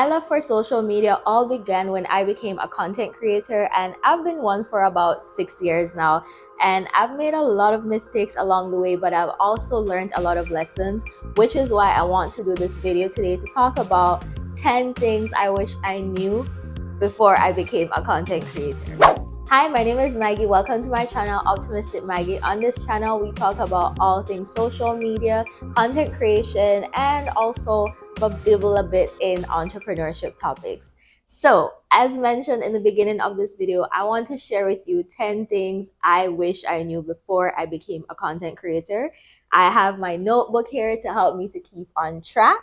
My love for social media all began when I became a content creator, and I've been one for about 6 years now. And I've made a lot of mistakes along the way, but I've also learned a lot of lessons, which is why I want to do this video today to talk about 10 things I wish I knew before I became a content creator. Hi, my name is Maggie. Welcome to my channel, Optimistic Maggie. On this channel, we talk about all things social media, content creation, and also dibble a bit in entrepreneurship topics. So, as mentioned in the beginning of this video, I want to share with you 10 things I wish I knew before I became a content creator. I have my notebook here to help me to keep on track,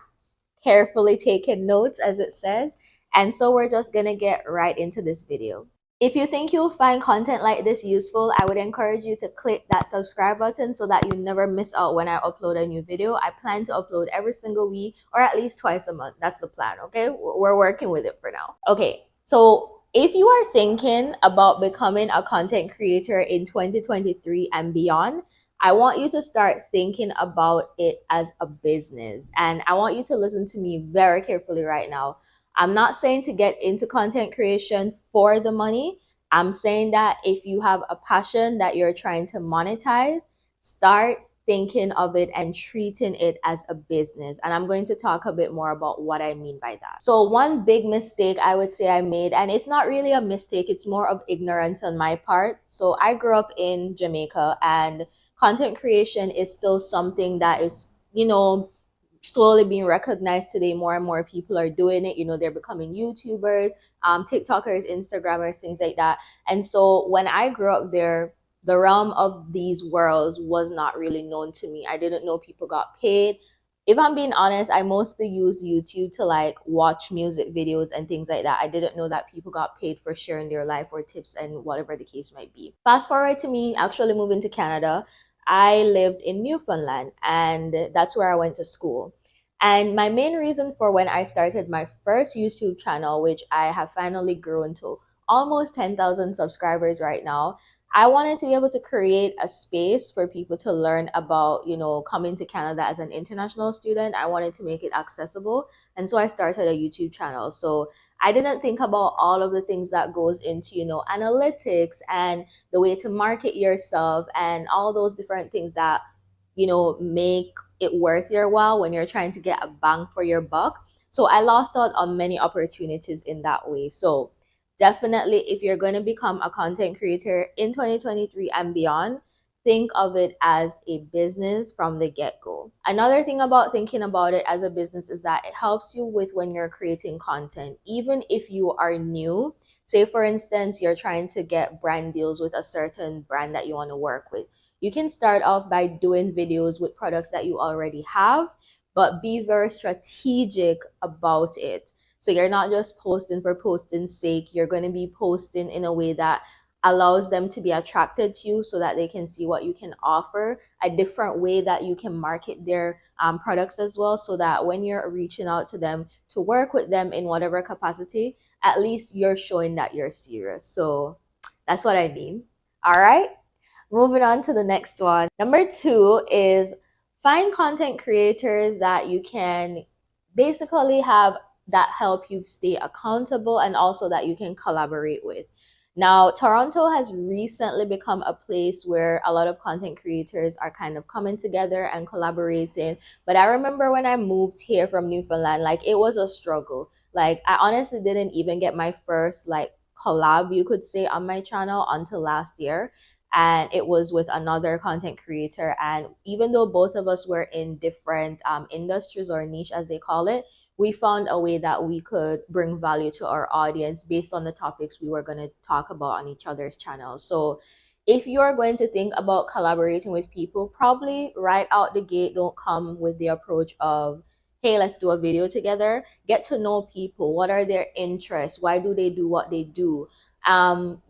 carefully taking notes as it says. And so we're just gonna get right into this video. If you think you'll find content like this useful, I would encourage you to click that subscribe button so that you never miss out when I upload a new video. I plan to upload every single week or at least twice a month. That's the plan, okay? We're working with it for now. Okay, so if you are thinking about becoming a content creator in 2023 and beyond, I want you to start thinking about it as a business. And I want you to listen to me very carefully right now. I'm not saying to get into content creation for the money. I'm saying that if you have a passion that you're trying to monetize, start thinking of it and treating it as a business. And I'm going to talk a bit more about what I mean by that. So one big mistake I would say I made, and it's not really a mistake, it's more of ignorance on my part. So I grew up in Jamaica, and content creation is still something that is, slowly being recognized today. More and more people are doing it. They're becoming YouTubers, TikTokers, Instagrammers, things like that. And so when I grew up there, the realm of these worlds was not really known to me. I didn't know people got paid. If I'm being honest, I mostly used YouTube to like watch music videos and things like that. I didn't know that people got paid for sharing their life or tips and whatever the case might be. Fast forward to me actually moving to Canada. I lived in Newfoundland, and that's where I went to school. And my main reason for when I started my first YouTube channel, which I have finally grown to almost 10,000 subscribers right now, I wanted to be able to create a space for people to learn about, coming to Canada as an international student. I wanted to make it accessible. And so I started a YouTube channel. So I didn't think about all of the things that goes into, analytics and the way to market yourself and all those different things that, make it worth your while when you're trying to get a bang for your buck. So I lost out on many opportunities in that way. So definitely, if you're going to become a content creator in 2023 and beyond, think of it as a business from the get-go. Another thing about thinking about it as a business is that it helps you with when you're creating content. Even if you are new, say for instance, you're trying to get brand deals with a certain brand that you want to work with. You can start off by doing videos with products that you already have, but be very strategic about it. So you're not just posting for posting's sake. You're going to be posting in a way that allows them to be attracted to you so that they can see what you can offer, a different way that you can market their products as well, so that when you're reaching out to them to work with them in whatever capacity, at least you're showing that you're serious. So that's what I mean. All right. Moving on to the next one. Number 2 is find content creators that you can basically have that help you stay accountable and also that you can collaborate with. Now, Toronto has recently become a place where a lot of content creators are kind of coming together and collaborating. But I remember when I moved here from Newfoundland, like it was a struggle. Like I honestly didn't even get my first like collab, you could say, on my channel until last year, and it was with another content creator. And even though both of us were in different industries or niche as they call it, we found a way that we could bring value to our audience based on the topics we were going to talk about on each other's channels. So if you're going to think about collaborating with people, probably right out the gate, don't come with the approach of, hey, let's do a video together. Get to know people. What are their interests? Why do they do what they do?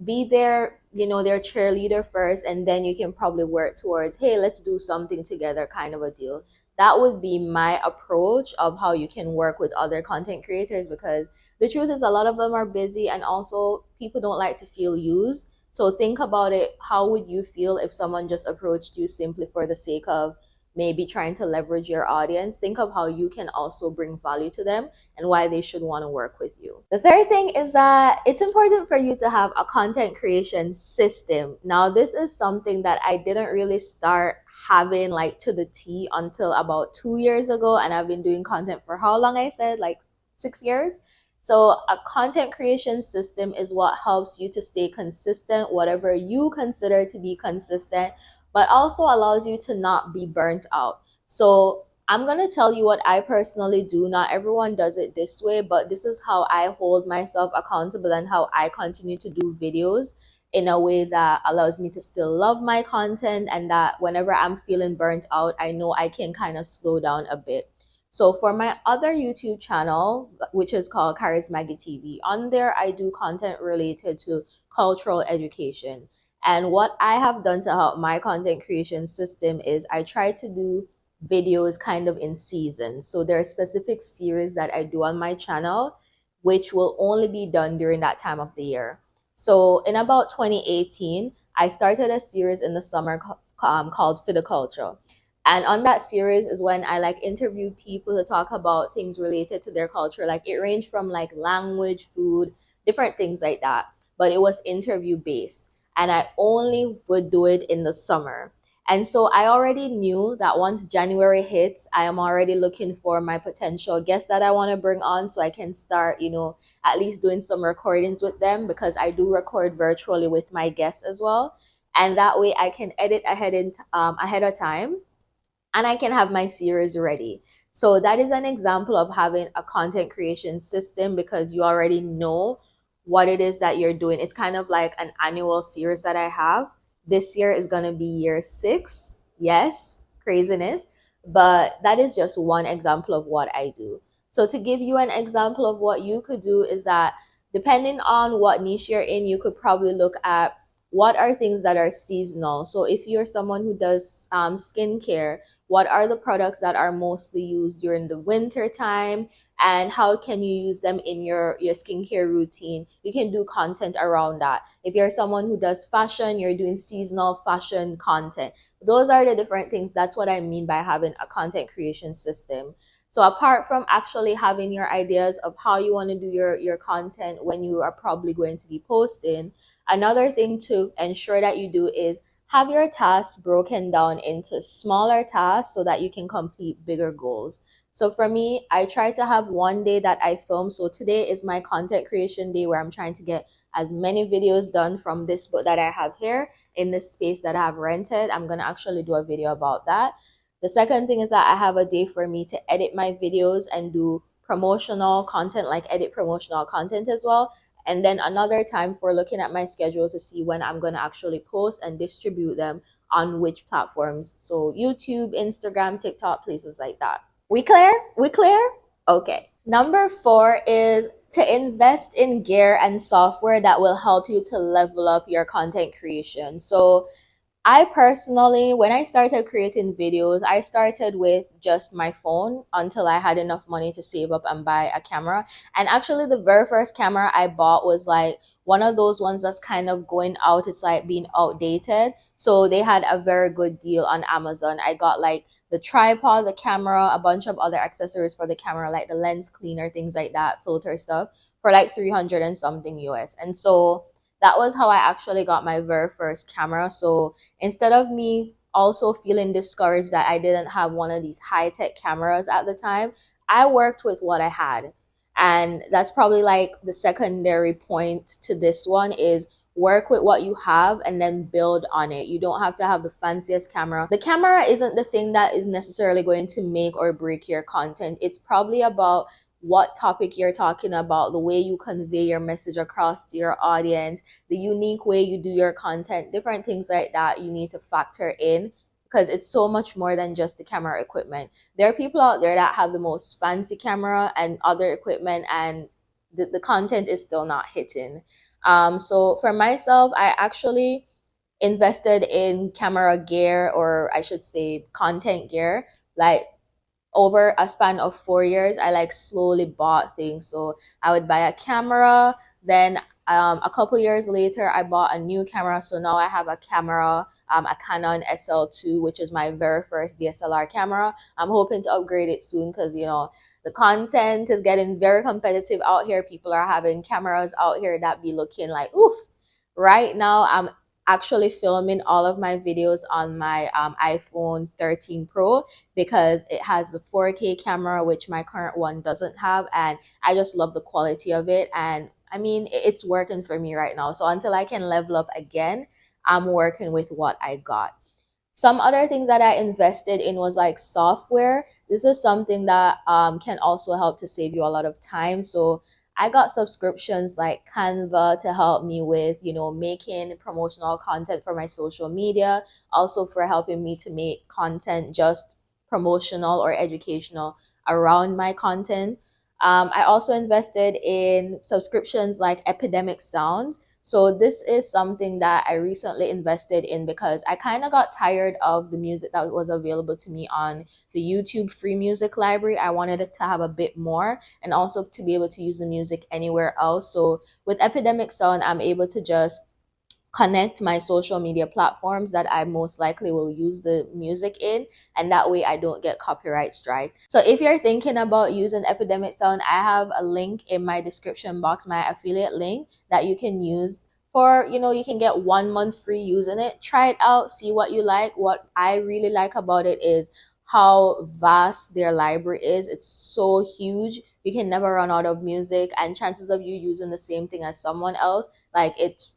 Be their their cheerleader first, and then you can probably work towards, hey, let's do something together, kind of a deal. That would be my approach of how you can work with other content creators, because the truth is a lot of them are busy and also people don't like to feel used. So think about it. How would you feel if someone just approached you simply for the sake of maybe trying to leverage your audience, think of how you can also bring value to them and why they should want to work with you. The third thing is that it's important for you to have a content creation system. Now, this is something that I didn't really start having like to the T until about 2 years ago. And I've been doing content for how long? I said like 6 years. So a content creation system is what helps you to stay consistent, whatever you consider to be consistent, but also allows you to not be burnt out. So I'm going to tell you what I personally do. Not everyone does it this way, but this is how I hold myself accountable and how I continue to do videos in a way that allows me to still love my content, and that whenever I'm feeling burnt out, I know I can kind of slow down a bit. So for my other YouTube channel, which is called Maggie TV, on there I do content related to cultural education. And what I have done to help my content creation system is I try to do videos kind of in seasons. So there are specific series that I do on my channel, which will only be done during that time of the year. So in about 2018, I started a series in the summer called Culture. And on that series is when I like interview people to talk about things related to their culture. Like it ranged from like language, food, different things like that. But it was interview based. And I only would do it in the summer. And so I already knew that once January hits, I am already looking for my potential guests that I want to bring on so I can start, at least doing some recordings with them, because I do record virtually with my guests as well. And that way I can edit ahead of time, and I can have my series ready. So that is an example of having a content creation system, because you already know what it is that you're doing. It's kind of like an annual series that I have. This year is going to be year 6. Yes, craziness. But that is just one example of what I do. So to give you an example of what you could do is that depending on what niche you're in, you could probably look at what are things that are seasonal. So if you're someone who does skincare, what are the products that are mostly used during the winter time, and how can you use them in your skincare routine? You can do content around that. If you're someone who does fashion, you're doing seasonal fashion content. Those are the different things. That's what I mean by having a content creation system. So apart from actually having your ideas of how you want to do your content when you are probably going to be posting, another thing to ensure that you do is have your tasks broken down into smaller tasks so that you can complete bigger goals. So for me, I try to have one day that I film. So today is my content creation day where I'm trying to get as many videos done from this book that I have here in this space that I have rented. I'm going to actually do a video about that. The second thing is that I have a day for me to edit my videos and do promotional content, like edit promotional content as well. And then another time for looking at my schedule to see when I'm going to actually post and distribute them on which platforms. So YouTube, Instagram, TikTok, places like that. We clear? We clear? Okay. Number 4 is to invest in gear and software that will help you to level up your content creation. So I personally, when I started creating videos, I started with just my phone until I had enough money to save up and buy a camera. And actually, the very first camera I bought was like one of those ones that's kind of going out. It's like being outdated. So they had a very good deal on Amazon. I got like the tripod, the camera, a bunch of other accessories for the camera, like the lens cleaner, things like that, filter stuff, for like 300 and something US. And so that was how I actually got my very first camera. So instead of me also feeling discouraged that I didn't have one of these high-tech cameras at the time, I worked with what I had. And that's probably like the secondary point to this one is work with what you have and then build on it. You don't have to have the fanciest camera. The camera isn't the thing that is necessarily going to make or break your content. It's probably about what topic you're talking about, the way you convey your message across to your audience, the unique way you do your content, different things like that you need to factor in, because it's so much more than just the camera equipment. There are people out there that have the most fancy camera and other equipment, and the content is still not hitting. So for myself, I actually invested in camera gear, or I should say content gear, like over a span of 4 years. I like slowly bought things. So I would buy a camera, then A couple years later, I bought a new camera. So now I have a camera, a Canon SL2, which is my very first DSLR camera. I'm hoping to upgrade it soon because, the content is getting very competitive out here. People are having cameras out here that be looking like, oof. Right now, I'm actually filming all of my videos on my iPhone 13 Pro because it has the 4K camera, which my current one doesn't have. And I just love the quality of it. And I mean, it's working for me right now. So until I can level up again, I'm working with what I got. Some other things that I invested in was like software. This is something that can also help to save you a lot of time. So I got subscriptions like Canva to help me with, making promotional content for my social media, also for helping me to make content just promotional or educational around my content. I also invested in subscriptions like Epidemic Sound. So this is something that I recently invested in because I kind of got tired of the music that was available to me on the YouTube free music library. I wanted it to have a bit more and also to be able to use the music anywhere else. So with Epidemic Sound, I'm able to just connect my social media platforms that I most likely will use the music in, and that way I don't get copyright strike. So if you're thinking about using Epidemic Sound, I have a link in my description box, my affiliate link that you can use for, you can get 1 month free using it. Try it out, see what you like. What I really like about it is how vast their library is. It's so huge. You can never run out of music, and chances of you using the same thing as someone else, like it's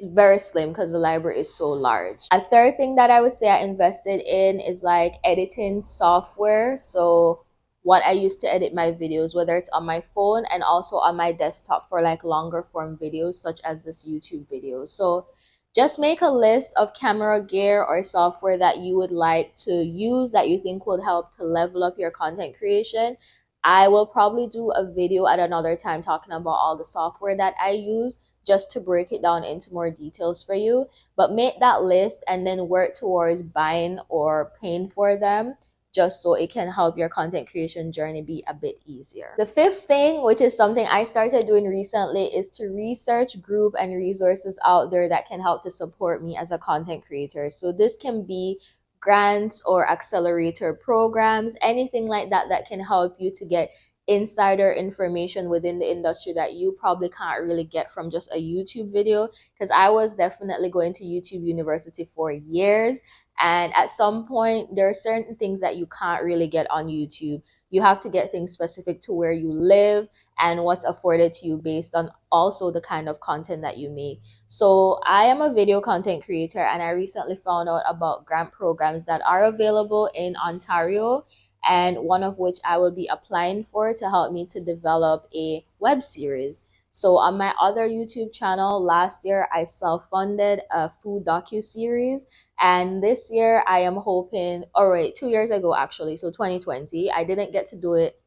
very slim because the library is so large. A third thing that I would say I invested in is like editing software. So what I use to edit my videos, whether it's on my phone and also on my desktop for like longer form videos, such as this YouTube video. So just make a list of camera gear or software that you would like to use that you think would help to level up your content creation. I will probably do a video at another time talking about all the software that I use just to break it down into more details for you. But make that list and then work towards buying or paying for them just so it can help your content creation journey be a bit easier. The fifth thing, which is something I started doing recently, is to research group and resources out there that can help to support me as a content creator. So this can be grants or accelerator programs, anything like that that can help you to get insider information within the industry that you probably can't really get from just a YouTube video. Because I was definitely going to YouTube University for years, and at some point there are certain things that you can't really get on YouTube. You have to get things specific to where you live and what's afforded to you based on also the kind of content that you make. So I am a video content creator, and I recently found out about grant programs that are available in Ontario, and one of which I will be applying for to help me to develop a web series. So on my other YouTube channel, last year I self-funded a food docu-series, and this year I am hoping, or wait, 2 years ago actually, so 2020, I didn't get to do it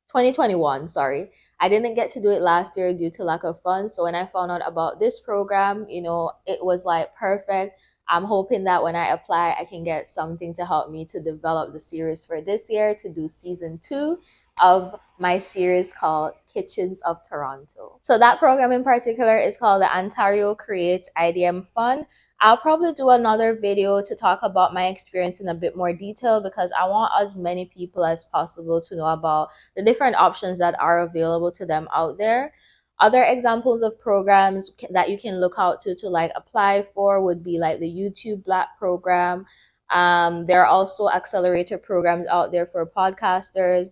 2021, sorry. I didn't get to do it last year due to lack of funds. So when I found out about this program, it was like perfect. I'm hoping that when I apply, I can get something to help me to develop the series for this year to do season 2 of my series called Kitchens of Toronto. So that program in particular is called the Ontario Creates IDM Fund. I'll probably do another video to talk about my experience in a bit more detail because I want as many people as possible to know about the different options that are available to them out there. Other examples of programs that you can look out to like apply for would be like the YouTube Black program. There are also accelerator programs out there for podcasters.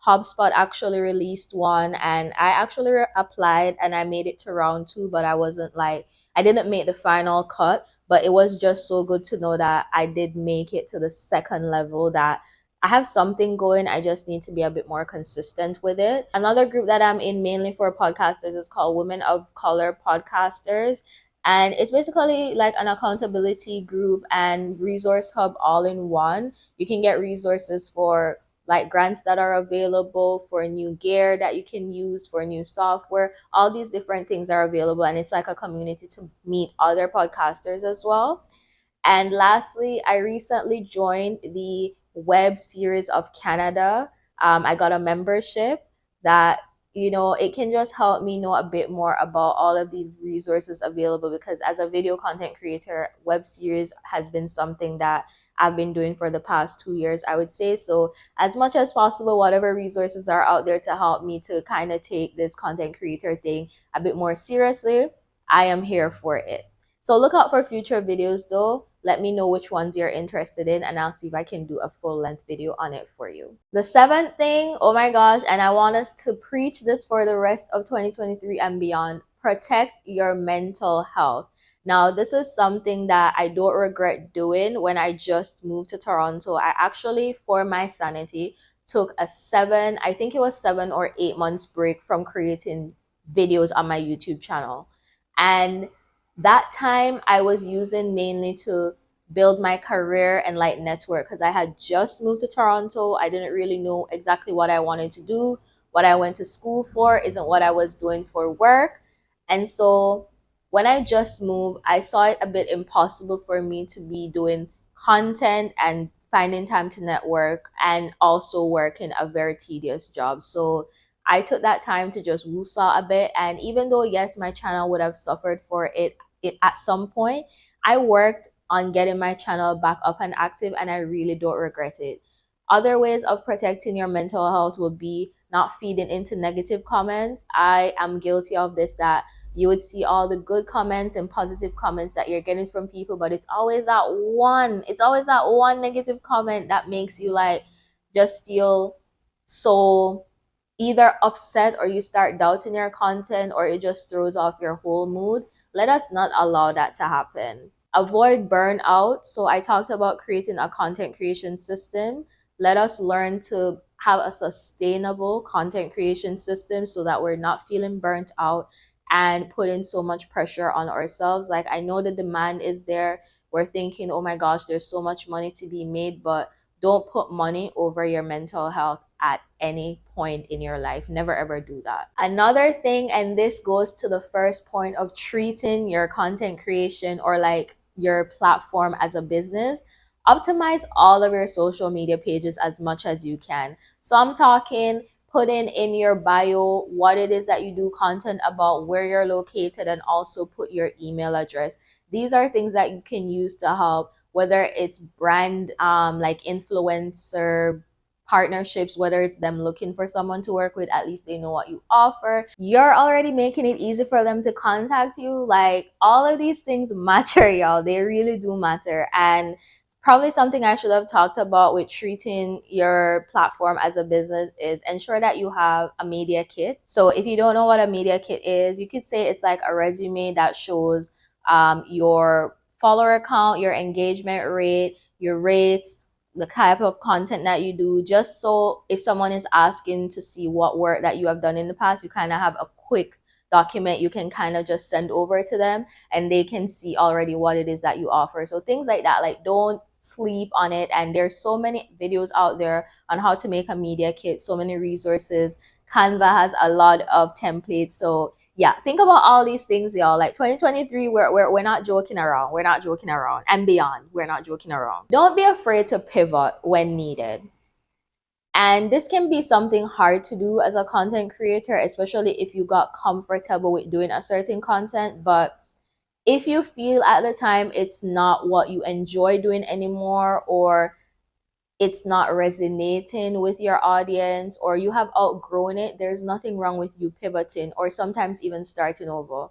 HubSpot actually released one, and I actually applied and I made it to round 2, but I didn't make the final cut, but it was just so good to know that I did make it to the second level, that I have something going. I just need to be a bit more consistent with it. Another group that I'm in mainly for podcasters is called Women of Color Podcasters. And it's basically like an accountability group and resource hub all in one. You can get resources for like grants that are available, for new gear that you can use, for new software. All these different things are available, and it's like a community to meet other podcasters as well. And lastly, I recently joined the Web Series of Canada. I got a membership that it can just help me know a bit more about all of these resources available, because as a video content creator, web series has been something that I've been doing for the past 2 years, I would say. So as much as possible, whatever resources are out there to help me to kind of take this content creator thing a bit more seriously, I am here for it. So look out for future videos though. Let me know which ones you're interested in, and I'll see if I can do a full length video on it for you. The seventh thing, oh my gosh, and I want us to preach this for the rest of 2023 and beyond: protect your mental health. Now, this is something that I don't regret doing. When I just moved to Toronto, I actually, for my sanity, took I think it was 7 or 8 months break from creating videos on my YouTube channel. And that time I was using mainly to build my career and like network, because I had just moved to Toronto. I didn't really know exactly what I wanted to do. What I went to school for isn't what I was doing for work. And so when I just moved, I saw it a bit impossible for me to be doing content and finding time to network and also working a very tedious job. So I took that time to just woosah a bit. And even though, yes, my channel would have suffered for it at some point, I worked on getting my channel back up and active, and I really don't regret it. Other ways of protecting your mental health would be not feeding into negative comments. I am guilty of this, that you would see all the good comments and positive comments that you're getting from people, but it's always that one negative comment that makes you like just feel so either upset, or you start doubting your content, or it just throws off your whole mood. Let us not allow that to happen. Avoid burnout. So I talked about creating a content creation system. Let us learn to have a sustainable content creation system so that we're not feeling burnt out and putting so much pressure on ourselves. Like, I know the demand is there. We're thinking, oh my gosh, there's so much money to be made, but don't put money over your mental health at any point in your life. Never ever do that. Another thing, and this goes to the first point of treating your content creation or like your platform as a business: optimize all of your social media pages as much as you can. So I'm talking putting in your bio what it is that you do content about, where you're located, and also put your email address. These are things that you can use to help, whether it's brand like influencer partnerships, whether it's them looking for someone to work with, at least they know what you offer. You're already making it easy for them to contact you. Like, all of these things matter, y'all. They really do matter. And probably something I should have talked about with treating your platform as a business is ensure that you have a media kit. So if you don't know what a media kit is, you could say it's like a resume that shows your follower count, your engagement rate, your rates, the type of content that you do, just so if someone is asking to see what work that you have done in the past, you kind of have a quick document you can kind of just send over to them, and they can see already what it is that you offer. So things like that, like, don't sleep on it. And there's so many videos out there on how to make a media kit, so many resources. Canva has a lot of templates. So yeah, think about all these things, y'all. Like, 2023, we're not joking around. We're not joking around. And beyond, we're not joking around. Don't be afraid to pivot when needed. And this can be something hard to do as a content creator, especially if you got comfortable with doing a certain content. But if you feel at the time it's not what you enjoy doing anymore, or it's not resonating with your audience, or you have outgrown it, there's nothing wrong with you pivoting or sometimes even starting over.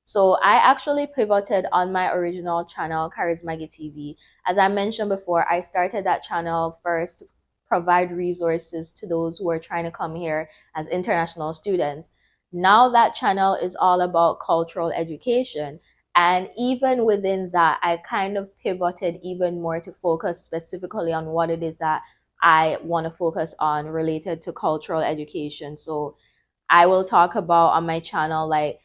So I actually pivoted on my original channel, Maggie TV. As I mentioned before, I started that channel first to provide resources to those who are trying to come here as international students. Now that channel is all about cultural education. And even within that, I kind of pivoted even more to focus specifically on what it is that I want to focus on related to cultural education. So I will talk about on my channel like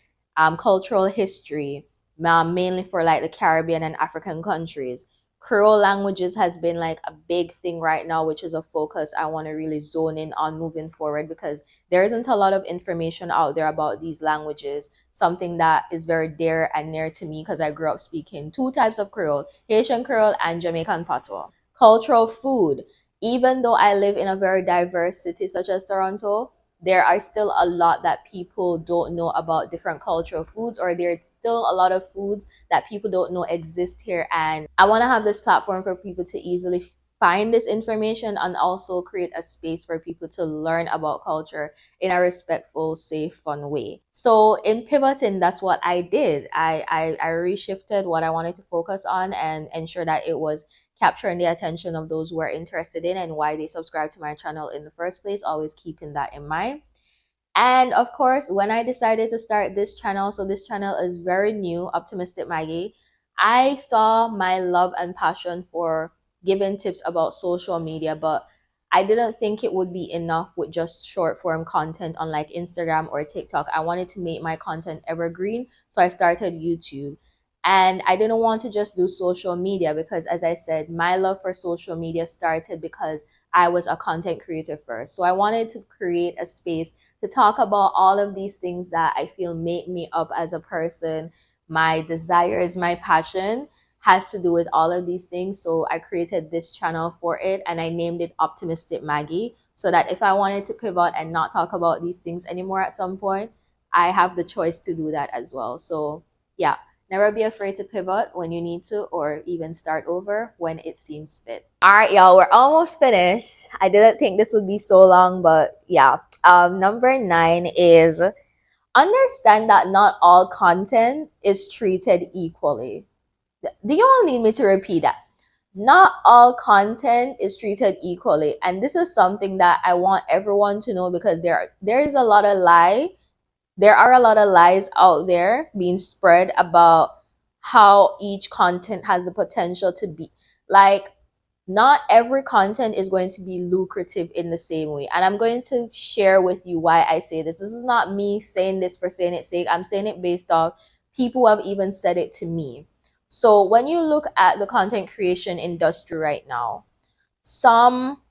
cultural history, mainly for like the Caribbean and African countries. Creole languages has been like a big thing right now, which is a focus I want to really zone in on moving forward, because there isn't a lot of information out there about these languages, something that is very dear and near to me because I grew up speaking two types of Creole: Haitian Creole and Jamaican Patois. Cultural food. Even though I live in a very diverse city such as Toronto, there are still a lot that people don't know about different cultural foods, or there's still a lot of foods that people don't know exist here. And I want to have this platform for people to easily find this information, and also create a space for people to learn about culture in a respectful, safe, fun way. So in pivoting, that's what I did. I reshifted what I wanted to focus on and ensure that it was capturing the attention of those who are interested in and why they subscribe to my channel in the first place, always keeping that in mind. And of course, when I decided to start this channel, so this channel is very new, Optimistic Maggie, I saw my love and passion for giving tips about social media, but I didn't think it would be enough with just short form content on like Instagram or TikTok. I wanted to make my content evergreen, so I started YouTube. And I didn't want to just do social media because, as I said, my love for social media started because I was a content creator first. So I wanted to create a space to talk about all of these things that I feel make me up as a person. My desires, my passion has to do with all of these things. So I created this channel for it, and I named it Optimistic Maggie, so that if I wanted to pivot and not talk about these things anymore at some point, I have the choice to do that as well. So yeah, never be afraid to pivot when you need to, or even start over when it seems fit. All right, y'all, we're almost finished. I didn't think this would be so long, but yeah. Number 9 is understand that not all content is treated equally. Do you all need me to repeat that? Not all content is treated equally. And this is something that I want everyone to know, because there is a lot of lie. There are a lot of lies out there being spread about how each content has the potential to be. Like, not every content is going to be lucrative in the same way. And I'm going to share with you why I say this. This is not me saying this for saying its sake. I'm saying it based off people who have even said it to me. So when you look at the content creation industry right now, some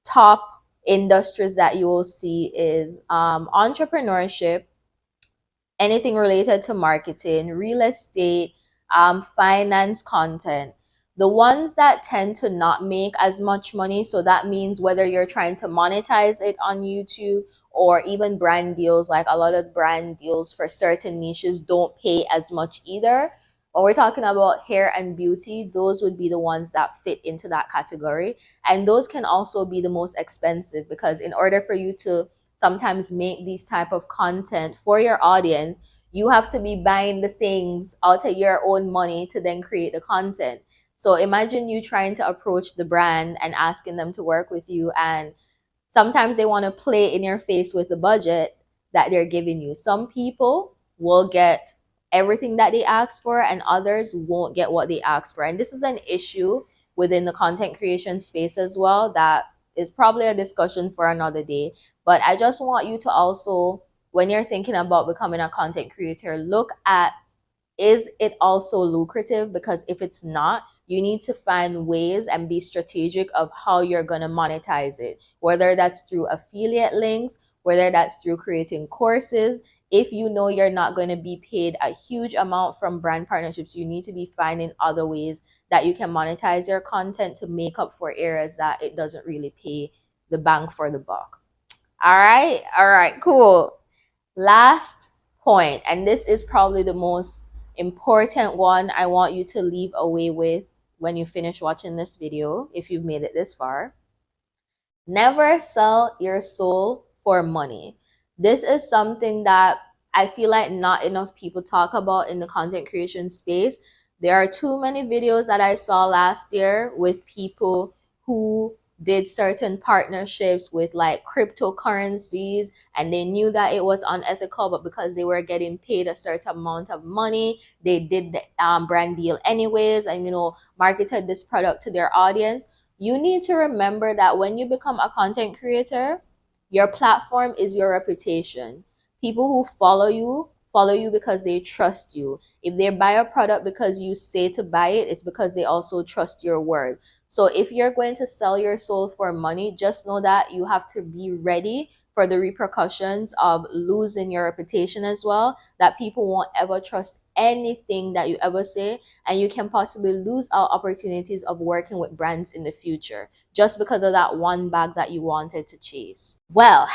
top industries that you will see is entrepreneurship, anything related to marketing, real estate, finance content. The ones that tend to not make as much money, so that means whether you're trying to monetize it on YouTube or even brand deals, like a lot of brand deals for certain niches don't pay as much either. When we're talking about hair and beauty, those would be the ones that fit into that category. And those can also be the most expensive, because in order for you to sometimes make these type of content for your audience, you have to be buying the things out of your own money to then create the content. So imagine you trying to approach the brand and asking them to work with you, and sometimes they want to play in your face with the budget that they're giving you. Some people will get everything that they ask for, and others won't get what they ask for. And this is an issue within the content creation space as well, that is probably a discussion for another day. But I just want you to also, when you're thinking about becoming a content creator, look at, is it also lucrative? Because if it's not, you need to find ways and be strategic of how you're going to monetize it, whether that's through affiliate links, whether that's through creating courses. If you know you're not going to be paid a huge amount from brand partnerships, you need to be finding other ways that you can monetize your content to make up for areas that it doesn't really pay the bang for the buck. All right, cool. Last point, and this is probably the most important one I want you to leave away with when you finish watching this video, if you've made it this far. Never sell your soul for money. This is something that I feel like not enough people talk about in the content creation space. There are too many videos that I saw last year with people who did certain partnerships with like cryptocurrencies, and they knew that it was unethical, but because they were getting paid a certain amount of money, they did the brand deal anyways, and marketed this product to their audience. You need to remember that when you become a content creator, your platform is your reputation. People who follow you because they trust you. If they buy a product because you say to buy it, it's because they also trust your word. So if you're going to sell your soul for money, just know that you have to be ready for the repercussions of losing your reputation as well, that people won't ever trust anything that you ever say, and you can possibly lose out opportunities of working with brands in the future just because of that one bag that you wanted to chase. Well,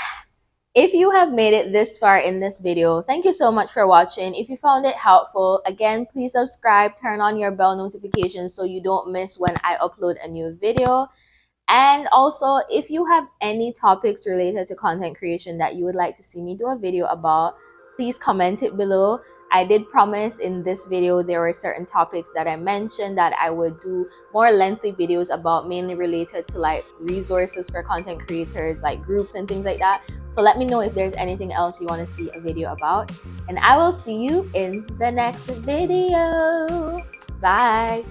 If you have made it this far in this video, thank you so much for watching. If you found it helpful, again, please subscribe, turn on your bell notifications so you don't miss when I upload a new video. And also, if you have any topics related to content creation that you would like to see me do a video about, please comment it below. I did promise in this video there were certain topics that I mentioned that I would do more lengthy videos about, mainly related to like resources for content creators, like groups and things like that. So let me know if there's anything else you want to see a video about. And I will see you in the next video. Bye.